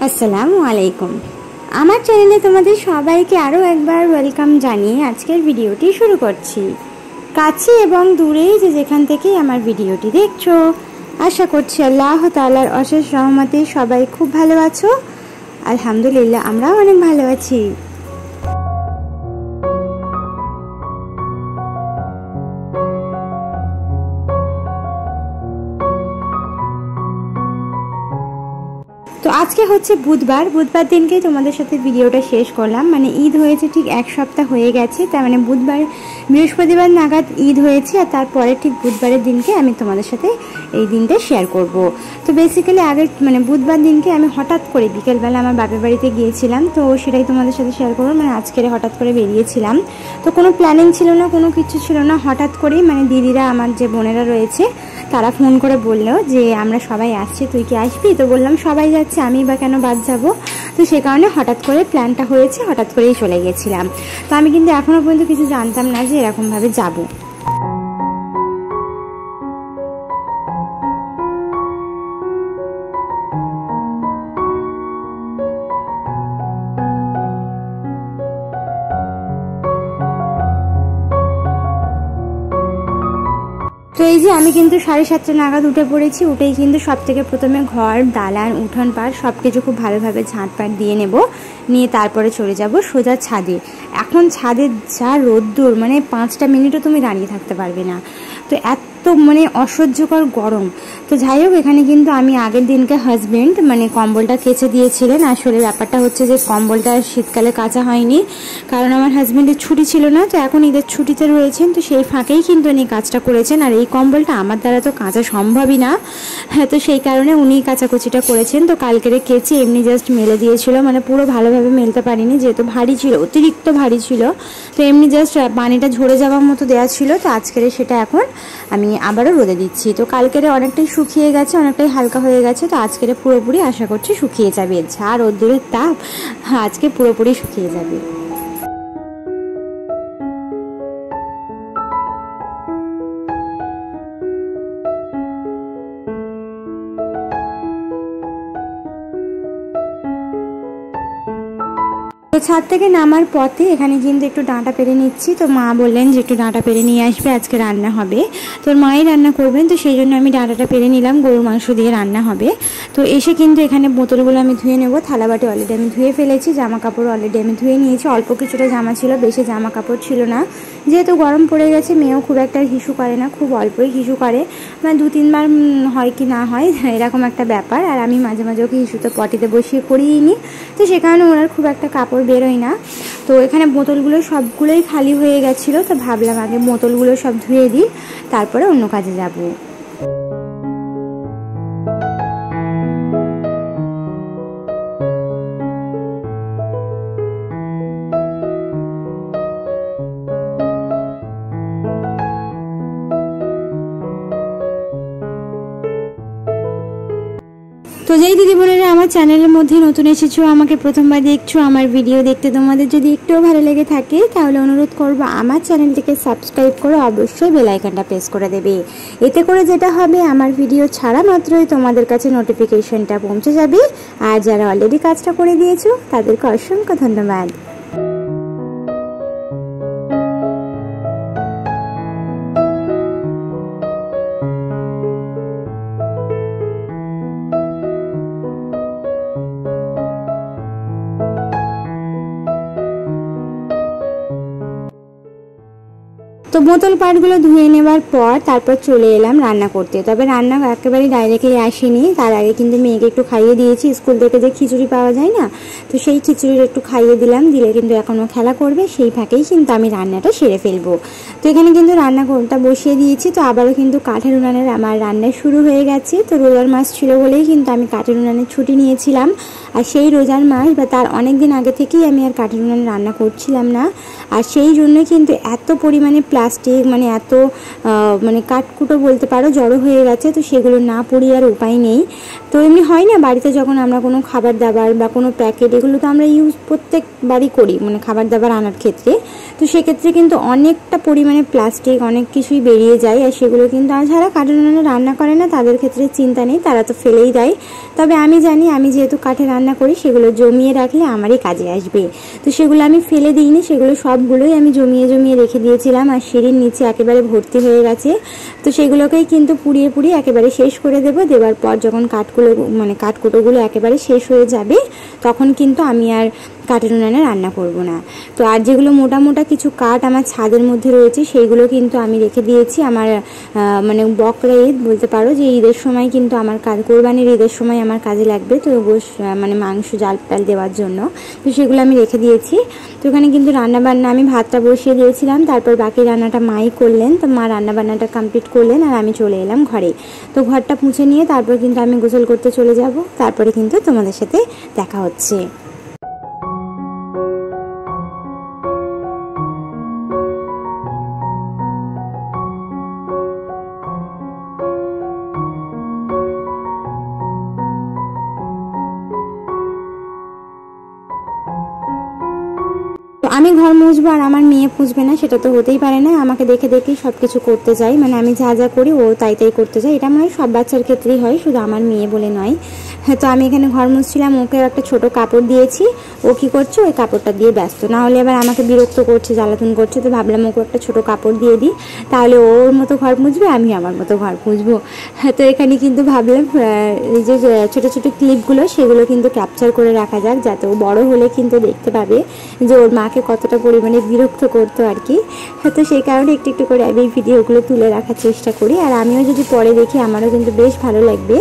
আসসালামু আলাইকুম। আমার চ্যানেলে তোমাদের সবাইকে আরও একবার ওয়েলকাম জানিয়ে আজকের ভিডিওটি শুরু করছি। কাছে এবং দূরে যেখান থেকেই আমার ভিডিওটি দেখছো, আশা করছি আল্লাহ তাআলার অশেষ রহমতে সবাই খুব ভালো আছো। আলহামদুলিল্লাহ, আমরাও অনেক ভালো আছি। তো আজকে হচ্ছে বুধবার দিনকেই তোমাদের সাথে ভিডিওটা শেষ করলাম। মানে ঈদ হয়েছে ঠিক এক সপ্তাহ হয়ে গেছে, তার মানে বৃহস্পতিবার নাগাদ ঈদ হয়েছে, আর তারপরে ঠিক বুধবারের দিনকে আমি তোমাদের সাথে এই দিনটা শেয়ার করব। তো বেসিক্যালি আগে মানে বুধবার দিনকে আমি হঠাৎ করে বিকেলবেলা আমার বাপের বাড়িতে গিয়েছিলাম, তো সেটাই তোমাদের সাথে শেয়ার করবো। মানে আজকের হঠাৎ করে বেরিয়েছিলাম, তো কোনো প্ল্যানিং ছিল না, কোনো কিছু ছিল না। হঠাৎ করেই মানে দিদিরা, আমার যে বোনেরা রয়েছে, তারা ফোন করে বললো যে আমরা সবাই আসছি, তুই কি আসবি? তো বললাম সবাই যাচ্ছে, আমি বা কেন বাদ যাব। তো সে কারণে হঠাৎ করে প্ল্যানটা হয়েছে, হঠাৎ করেই চলে গেছিলাম। তো আমি কিন্তু এখনও পর্যন্ত কিছু জানতাম না যে এরকমভাবে যাব। তো এই যে আমি কিন্তু 7:30 নাগাদ উঠে পড়েছি। উঠেই কিন্তু সব থেকে প্রথমে ঘর, দালান, উঠোন পাড় সব কিছু খুব ভালোভাবে ঝাঁটপাট দিয়ে নেব, নিয়ে তারপরে চলে যাব সোজা ছাদে। এখন ছাদে যা রোদ্দুর, মানে 5টা মিনিটও তুমি দাঁড়িয়ে থাকতে পারবে না, তো এত মানে অসহ্যকর গরম। তো যাই হোক, এখানে কিন্তু আমি আগের দিনকে হাজবেন্ড মানে কম্বলটা কেচে দিয়েছিলেন। আসলে ব্যাপারটা হচ্ছে যে কম্বলটা শীতকালে কাচা হয়নি, কারণ আমার হাজবেন্ডের ছুটি ছিল না। তো এখন ঈদের ছুটিতে রয়েছেন, তো সেই ফাঁকেই কিন্তু উনি কাজটা করেছেন। আর এই কম্বলটা আমার দ্বারা তো কাচা সম্ভবই না, হ্যাঁ, তো সেই কারণে উনি কাচাকুচিটা করেছেন। তো কালকেরে কেচে এমনি জাস্ট মেলে দিয়েছিল, মানে পুরো ভালোভাবে মেলতে পারিনি, যেহেতু ভারী ছিল, অতিরিক্ত ভারী ছিল। তো এমনি জাস্ট পানিটা ঝরে যাওয়ার মতো দেওয়া ছিল। তো আজকের সেটা এখন আমি আবারও রোদে দিচ্ছি। তো কালকের অনেকটাই শুকিয়ে গেছে, অনেকটাই হালকা হয়ে গেছে। তো আজকের পুরোপুরি আশা করছি শুকিয়ে যাবে। যা রোদ্দুরের তাপ, আজকে পুরোপুরি শুকিয়ে যাবে। তো ছাদ থেকে নামার পথে এখানে কিন্তু একটু ডাঁটা পেরে নিচ্ছি। তো মা বললেন যে একটু ডাঁটা পেরে নিয়ে আসবে, আজকে রান্না হবে। তো মাই রান্না করবেন, তো সেই জন্য আমি ডাঁটাটা পেরে নিলাম, গরুর মাংস দিয়ে রান্না হবে। তো এসে কিন্তু এখানে বোতলগুলো আমি ধুয়ে নেব। থালাবাটি অলরেডি আমি ধুয়ে ফেলেছি, জামা কাপড় অলরেডি আমি ধুয়ে নিয়েছি। অল্প কিছুটা জামা ছিল, বেশি জামা কাপড় ছিল না, যেহেতু গরম পড়ে গেছে। মেয়েও খুব একটা হিসু করে না, খুব অল্পই হিসু করে, মানে 2-3 বার হয় কি না হয় এরকম একটা ব্যাপার। আর আমি মাঝে মাঝে ওকে হিসুতে পটিতে বসিয়ে করিয়ে নিই, তো সে কারণে ওনার খুব একটা কাপড় বেরোয় না। তো এখানে বোতলগুলো সবগুলোই খালি হয়ে গেছিলো, তো ভাবলাম আগে বোতলগুলো সব ধুয়ে দিই, তারপরে অন্য কাজে যাব। তো যেই দিদি বোনেরা আমার চ্যানেলের মধ্যে নতুন এসেছো, আমাকে প্রথমবার দেখছো, আমার ভিডিও দেখতে তোমাদের যদি একটুও ভালো লেগে থাকে, তাহলে অনুরোধ করবো আমার চ্যানেলটিকে সাবস্ক্রাইব করে অবশ্যই বেল আইকনটা প্রেস করে দেবে। এতে করে যেটা হবে, আমার ভিডিও ছাড়া মাত্রই তোমাদের কাছে নোটিফিকেশনটা পৌঁছে যাবে। আর যারা অলরেডি কাজটা করে দিয়েছো, তাদেরকে অসংখ্য ধন্যবাদ। তো বোতল পাটগুলো ধুয়ে নেবার পর তারপর চলে এলাম রান্না করতে। তবে রান্না একেবারেই ডাইরেক্টলি আসেনি, তার আগে কিন্তু মেয়েকে একটু খাইয়ে দিয়েছি। স্কুল থেকে যে খিচুড়ি পাওয়া যায় না, তো সেই খিচুড়ির একটু খাইয়ে দিলাম, দিলে কিন্তু এখনও খেলা করবে, সেই ফাঁকেই কিন্তু আমি রান্নাটা সেরে ফেলবো। তো এখানে কিন্তু রান্নাটা বসিয়ে দিয়েছি। তো আবারও কিন্তু কাঠের উনানের আমার রান্না শুরু হয়ে গেছে। তো রোজার মাস ছিল বলেই কিন্তু আমি কাঠের উনানের ছুটি নিয়েছিলাম, আর সেই রোজার মাস বা তার অনেক দিন আগে থেকেই আমি আর কাঠের উনানে রান্না করছিলাম না। আর সেই জন্যই কিন্তু এত পরিমাণে প্লাস্টিক, মানে এত মানে কাঠকুটো বলতে পারো, জড়ো হয়ে গেছে। তো সেগুলো না পুড়িয়ে আর উপায় নেই। তো এমনি হয় না, বাড়িতে যখন আমরা কোনো খাবার দাবার বা কোনো প্যাকেট, এগুলো তো আমরা ইউজ প্রত্যেকবারই করি, মানে খাবার দাবার আনার ক্ষেত্রে। তো সেক্ষেত্রে কিন্তু অনেকটা পরিমাণে প্লাস্টিক, অনেক কিছুই বেরিয়ে যায়। আর সেগুলো কিন্তু যারা কাঠের উনানে রান্না করে না, তাদের ক্ষেত্রে চিন্তা নেই, তারা তো ফেলেই দেয়। তবে আমি জানি, আমি যেহেতু কাঠে রান্না রান্না করি সেগুলো জমিয়ে রাখলে আমারই কাজে আসবে। তো সেগুলো আমি ফেলে দিইনি, সেগুলো সবগুলোই আমি জমিয়ে জমিয়ে রেখে দিয়েছিলাম। আর সিঁড়ির নিচে একেবারে ভর্তি হয়ে গেছে। তো সেগুলোকেই কিন্তু পুড়িয়ে পুড়িয়ে একেবারে শেষ করে দেওয়ার পর যখন কাঠকুটোগুলো একেবারে শেষ হয়ে যাবে তখন কিন্তু আমি আর কাঠের উনানে রান্না করব না। তো আর যেগুলো মোটা মোটা কিছু কাঠ আমার ছাদের মধ্যে রয়েছে সেইগুলো কিন্তু আমি রেখে দিয়েছি আমার বকরা ঈদ বলতে পারো, যে ঈদের সময় কিন্তু আমার কোরবানির ঈদের সময় আমার কাজে লাগবে। তো মাংস জাল টাল দেওয়ার জন্য, তো সেগুলো আমি রেখে দিয়েছি। তো ওখানে কিন্তু রান্নাবান্না আমি ভাতটা বসিয়ে দিয়েছিলাম, তারপর বাকি রান্নাটা মাই করলেন। তো মা রান্নাবান্নাটা কমপ্লিট করলেন আর আমি চলে এলাম ঘরে। তো ঘরটা মুছে নিয়ে তারপর কিন্তু আমি গোসল করতে চলে যাব। তারপরে কিন্তু তোমাদের সাথে দেখা হচ্ছে। আমি ঘর মুছবো আর আমার মেয়ে পুছবে না, সেটা তো হতেই পারে না। আমাকে দেখে দেখেই সব কিছু করতে চাই, আমি যা যা করি ও তাই তাই করতে চাই। এটা মনে হয় সব বাচ্চার ক্ষেত্রেই হয়, শুধু আমার মেয়ে বলে নয়। হ্যাঁ, তো আমি এখানে ঘর মুছছিলাম, ওকে একটা ছোট কাপড় দিয়েছি। ও কি করছে, ওই কাপড়টা দিয়ে ব্যস্ত, না হলে আবার আমাকে বিরক্ত করছে, জ্বালাতন করছে। তো ভাবলাম ওকে একটা ছোট কাপড় দিয়ে দিই, তাহলে ওর মতো ঘর মুছবে, আমি আমার মতো ঘর মুছবো। হ্যাঁ, তো এখানে কিন্তু ভাবলাম এই যে ছোটো ছোটো ক্লিপগুলো সেগুলো কিন্তু ক্যাপচার করে রাখা যাক, যাতে ও বড় হলে কিন্তু দেখতে পাবে যে ওর মাকে কতটা পরিমাণে বিরক্ত করতো আর কি। হ্যাঁ, তো সেই কারণে একটু একটু করে আমি এই ভিডিওগুলো তুলে রাখার চেষ্টা করি। আর আমিও যদি পরে দেখি আমারও কিন্তু বেশ ভালো লাগবে।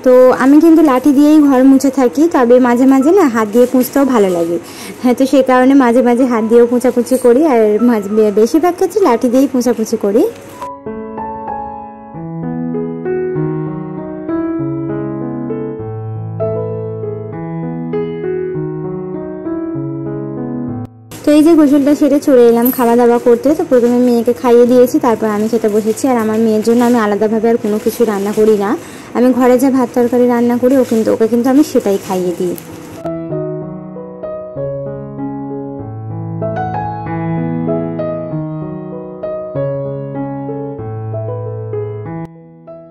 তো আমি কিন্তু লাঠি দিয়েই ঘর মুছে থাকি, তবে মাঝে মাঝে না হাত দিয়ে পুঁছতেও ভালো লাগে। হ্যাঁ, তো সেই কারণে মাঝে মাঝে হাত দিয়েও পোঁছাপুছি করি, আর বেশিরভাগ ক্ষেত্রে লাঠি দিয়েই পোঁছাপুছি করি। তো এই যে গোসলটা সেরে চলে এলাম খাওয়া দাওয়া করতে। তো প্রথমে মেয়েকে খাইয়ে দিয়েছি, তারপর আমি খেতে বসেছি। আর আমার মেয়ের জন্য আমি আলাদাভাবে আর কোনো কিছু রান্না করি না, আমি ঘরে যে ভাত তরকারি রান্না করি ওকে কিন্তু আমি সেটাই খাইয়ে দিই।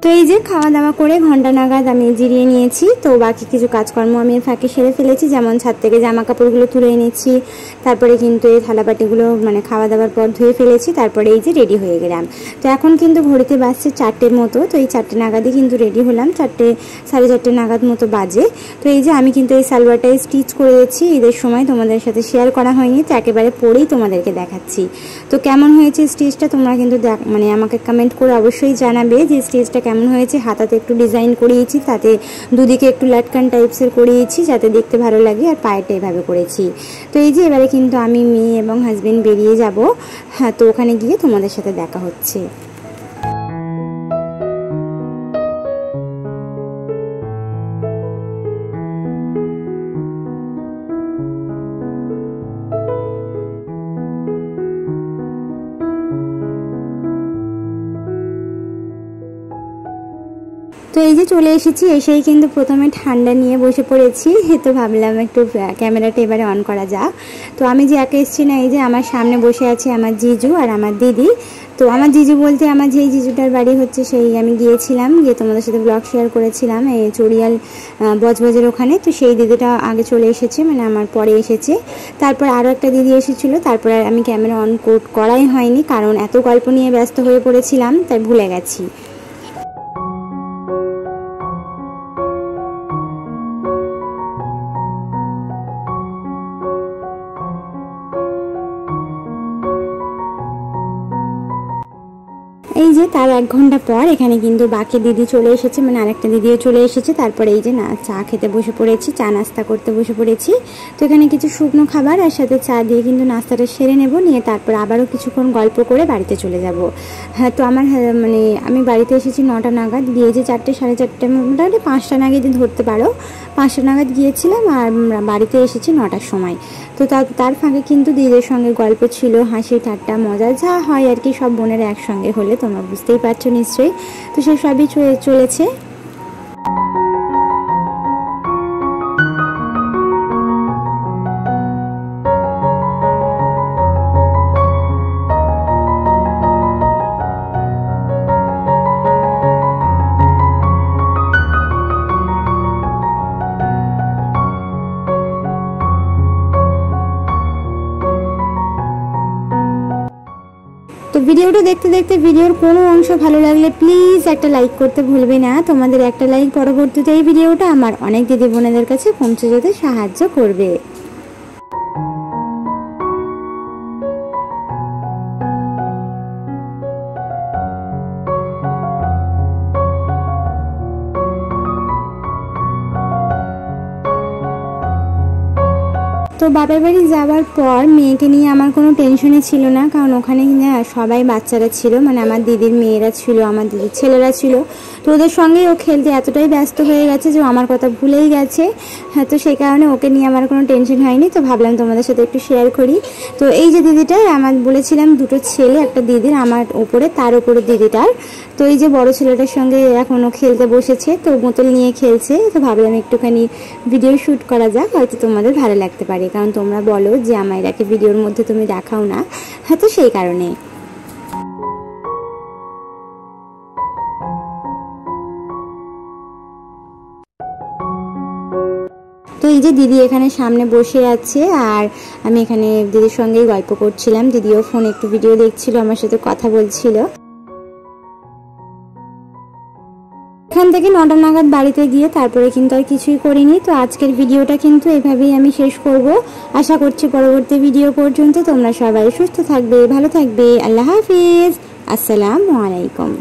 তো এই যে খাওয়া দাওয়া করে ঘন্টা নাগাদ আমি জিরিয়ে নিয়েছি। তো বাকি কিছু কাজকর্ম আমি ফাঁকে সেরে ফেলেছি, যেমন ছাদ থেকে জামা কাপড়গুলো তুলে এনেছি, তারপরে কিন্তু এই থালাবাটিগুলো খাওয়া দাওয়ার পর ধুয়ে ফেলেছি। তারপরে এই যে রেডি হয়ে গেলাম। তো এখন কিন্তু ঘড়িতে বাজছে 4টের মতো। তো এই 4টে নাগাদই কিন্তু রেডি হলাম, 4টে সাড়ে 4টে নাগাদ মতো বাজে। তো এই যে আমি কিন্তু এই সালোয়ারটাই স্টিচ করেছি ঈদের সময়, তোমাদের সাথে শেয়ার করা হয়নি, তো একেবারে পরেই তোমাদেরকে দেখাচ্ছি। তো কেমন হয়েছে স্টিচটা তোমরা কিন্তু আমাকে কমেন্ট করে অবশ্যই জানাবে যে স্টিচটা কেমন হয়েছে। হাতাতে একটু ডিজাইন করিয়েছি, তাতে দুদিকে একটু লাটকান টাইপসের করিয়েছি যাতে দেখতে ভালো লাগে, আর পায়েটা এভাবে করেছি। তো এই যে এবারে কিন্তু আমি মেয়ে এবং হাজবেন্ড বেরিয়ে যাব। হ্যাঁ, তো ওখানে গিয়ে তোমাদের সাথে দেখা হচ্ছে। তো এই যে চলে এসেছি, এসেই কিন্তু প্রথমে ঠান্ডা নিয়ে বসে পড়েছি। তো ভাবলাম একটু ক্যামেরাটা এবারে অন করা যাক। তো আমি যে একা এসেছি না, এই যে আমার সামনে বসে আছে আমার জিজু আর আমার দিদি। তো আমার জিজু বলতে আমার যেই জিজুটার বাড়ি হচ্ছে সেই আমি গিয়েছিলাম, গিয়ে তোমাদের সাথে ব্লগ শেয়ার করেছিলাম এই চড়িয়াল বজবজের ওখানে। তো সেই দিদিটা আগে চলে এসেছে, আমার পরে এসেছে। তারপর আরও একটা দিদি এসেছিলো, তারপর আর আমি ক্যামেরা অন করাই হয়নি, কারণ এত গল্প নিয়ে ব্যস্ত হয়ে পড়েছিলাম তাই ভুলে গেছি। এই যে তার 1 ঘন্টা পর এখানে কিন্তু বাকি দিদি চলে এসেছে, আরেকটা দিদিও চলে এসেছে। তারপরে এই যে চা খেতে বসে পড়েছি, চা নাস্তা করতে বসে পড়েছি। তো এখানে কিছু শুকনো খাবার আর সাথে চা দিয়ে কিন্তু নাস্তাটা সেরে নেব, নিয়ে তারপর আবারও কিছুক্ষণ গল্প করে বাড়িতে চলে যাব। হ্যাঁ, তো আমার আমি বাড়িতে এসেছি 9টা নাগাদ, গিয়ে যে 4টে সাড়ে 4টে মোটামুটি 5টা নাগাদই ধরতে পারো, 5টা নাগাদ গিয়েছিলাম আর বাড়িতে এসেছি 9টার সময়। তো তার ফাঁকে কিন্তু দিদিদের সঙ্গে গল্প ছিল, হাসি ঠাট্টা মজা যা হয় আর কি, সব বোনেরা একসঙ্গে হলে তোমরা বুঝতেই পারছো নিশ্চয়ই। তো সে সবই চলেছে। ভিডিওটা দেখতে দেখতে ভিডিওর কোনো অংশ ভালো লাগলে প্লিজ একটা লাইক করতে ভুলবে না। তোমাদের একটা লাইক পরবর্তীতে এই ভিডিওটা আমার অনেক দিদি বোনেদের কাছে পৌঁছে যেতে সাহায্য করবে। তো বাবার বাড়ি যাওয়ার পর মেয়েকে নিয়ে আমার কোনো টেনশনই ছিল না, কারণ ওখানে সবাই বাচ্চারা ছিল, মানে আমার দিদির মেয়েরা ছিল, আমার দিদির ছেলেরা ছিল। তো ওদের সঙ্গে ও খেলতে এতটাই ব্যস্ত হয়ে গেছে যে আমার কথা ভুলেই গেছে। হ্যাঁ, তো সেই কারণে ওকে নিয়ে আমার কোনো টেনশন হয়নি। তো ভাবলাম তোমাদের সাথে একটু শেয়ার করি। তো এই যে দিদিটা, আমার বলেছিলাম দুটো ছেলে, একটা দিদির আমার ওপরে, তার ওপরে দিদিটার। তো এই যে বড় ছেলেটার সঙ্গে এখনও খেলতে বসেছে, তো বোতল নিয়ে খেলছে। তো ভাবলাম একটুখানি ভিডিও শ্যুট করা যাক, হয়তো তোমাদের ভালো লাগতে পারে, কারণ তোমরা বলো যে আমায়রাকে ভিডিওর মধ্যে তুমি দেখাও না। হ্যাঁ, তো সেই কারণে। তো এই যে দিদি এখানে সামনে বসে আছে, আর আমি এখানে দিদির সঙ্গেই গল্প করছিলাম। দিদিও ফোনে একটু ভিডিও দেখছিল, আমার সাথে কথা বলছিল। এখান থেকে 9টা নাগাদ বাড়িতে গিয়ে তারপরে কিন্তু আর কিছুই করিনি। তো আজকের ভিডিওটা কিন্তু এইভাবেই আমি শেষ করব। আশা করছি পরবর্তী ভিডিও পর্যন্ত তোমরা সবাই সুস্থ থাকবে, ভালো থাকবে। আল্লাহ হাফিজ, আসসালামু আলাইকুম।